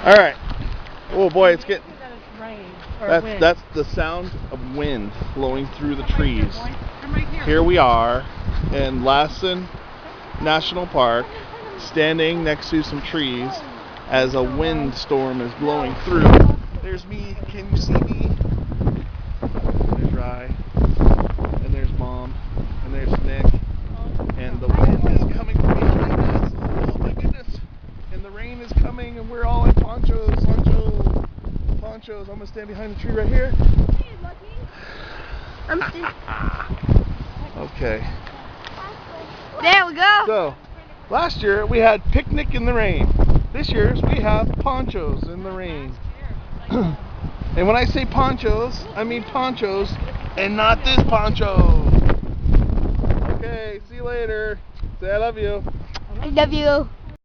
All right. Oh boy, it's getting. Rain. That's the sound of wind blowing through the trees. Here we are in Lassen National Park, standing next to some trees as a windstorm is blowing through. There's me. Can you see me? There's Rye. And there's Mom. And there's Nick. And the wind is coming from behind us. Oh my goodness. And the rain is coming and we're all in ponchos. Panchos. I'm gonna stand behind the tree right here. Okay. There we go. So, last year we had picnic in the rain. This year we have ponchos in the rain. And when I say ponchos, I mean ponchos and not this poncho. Okay, see you later. Say I love you. I love you.